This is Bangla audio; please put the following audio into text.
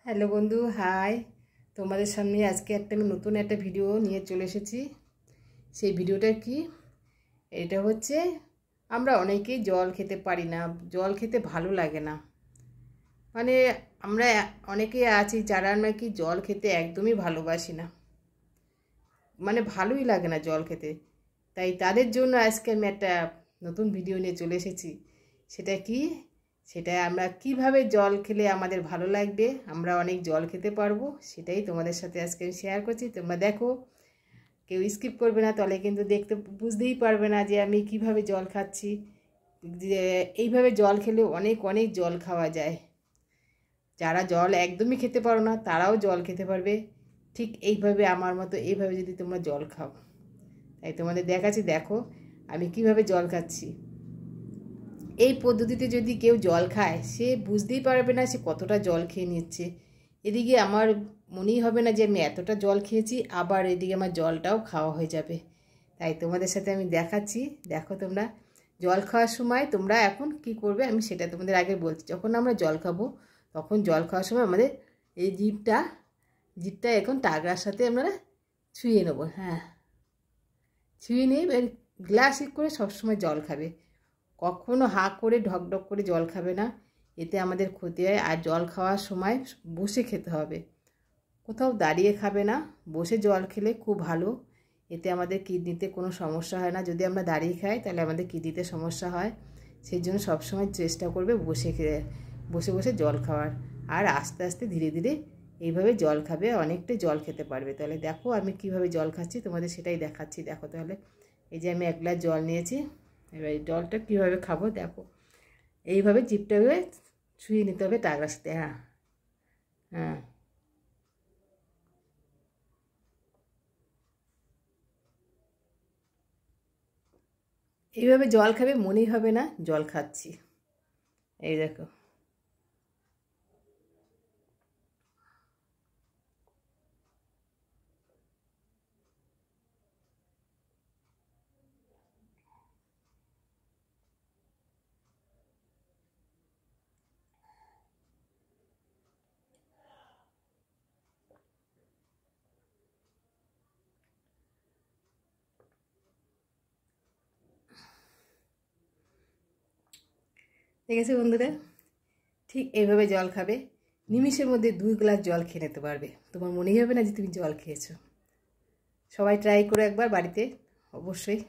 হ্যালো বন্ধু, হাই। তোমাদের সামনে আজকে আমি নতুন একটা ভিডিও নিয়ে চলে এসেছি। সেই ভিডিওটা কি, এটা হচ্ছে আমরা অনেকেই জল খেতে পারি না, জল খেতে ভালো লাগে না। মানে আমরা অনেকেই আছি যারা নাকি জল খেতে একদমই ভালোবাসি না, মানে ভালোই লাগে না জল খেতে। তাই তাদের জন্য আজকে আমি একটা নতুন ভিডিও নিয়ে চলে এসেছি। সেটা কি, সেটা আমরা কিভাবে জল খেলে আমাদের ভালো লাগবে, আমরা অনেক জল খেতে পারবো, সেটাই তোমাদের সাথে আজকে আমি শেয়ার করছি। তোমরা দেখো, কেউ স্কিপ করবে না, তাহলে কিন্তু দেখতে বুঝতেই পারবে না যে আমি কিভাবে জল খাচ্ছি। যে এইভাবে জল খেলে অনেক অনেক জল খাওয়া যায়। যারা জল একদমই খেতে পারো না তারাও জল খেতে পারবে, ঠিক এইভাবে আমার মতো এইভাবে যদি তোমরা জল খাও। তাই তোমাদের দেখাচ্ছি, দেখো আমি কিভাবে জল খাচ্ছি। এই পদ্ধতিতে যদি কেউ জল খায় সে বুঝতেই পারবে না সে কতটা জল খেয়ে নিচ্ছে। এদিকে আমার মনেই হবে না যে আমি এতটা জল খেয়েছি, আবার এদিকে আমার জলটাও খাওয়া হয়ে যাবে। তাই তোমাদের সাথে আমি দেখাচ্ছি। দেখো, তোমরা জল খাওয়ার সময় তোমরা এখন কি করবে আমি সেটা তোমাদের আগে বলছি। যখন আমরা জল খাবো তখন জল খাওয়ার সময় আমাদের এই জিভটা এখন টাগরার সাথে আমরা ছুঁয়ে নেবো। হ্যাঁ, ছুঁয়ে নিয়ে এবার গ্লাসে করে সবসময় জল খাবে। কখনো হাঁ করে ঢকঢক করে জল খাবে না, এতে আমাদের ক্ষতি হয়। আর জল খাওয়ার সময় বসে খেতে হবে, কোথাও দাঁড়িয়ে খাবে না। বসে জল খেলে খুব ভালো, এতে আমাদের কিডনিতে কোনো সমস্যা হয় না। যদি আমরা দাঁড়িয়ে খাই তাহলে আমাদের কিডনিতে সমস্যা হয়। সেই জন্য সবসময় চেষ্টা করবে বসে বসে জল খাওয়ার। আর আস্তে আস্তে ধীরে ধীরে এইভাবে জল খাবে, অনেকটাই জল খেতে পারবে। তাহলে দেখো আমি কিভাবে জল খাচ্ছি, তোমাদের সেটাই দেখাচ্ছি। দেখো তাহলে, এই যে আমি 1 গ্লাস জল নিয়েছি। এবার এই জলটা কীভাবে খাবো দেখো, এইভাবে জিভটাকে ছুঁয়ে নিতে হবে টাগরার সাথে। হ্যাঁ হ্যাঁ, এইভাবে জল খাবে, মনেই হবে না জল খাচ্ছি। এই দেখো, ঠিক আছে বন্ধুরা, ঠিক এইভাবে জল খাবে। নিমিষের মধ্যে 2 গ্লাস জল খেয়ে নিতে পারবে, তোমার মনেই হবে না যে তুমি জল খেয়েছো। সবাই ট্রাই করো একবার বাড়িতে, অবশ্যই।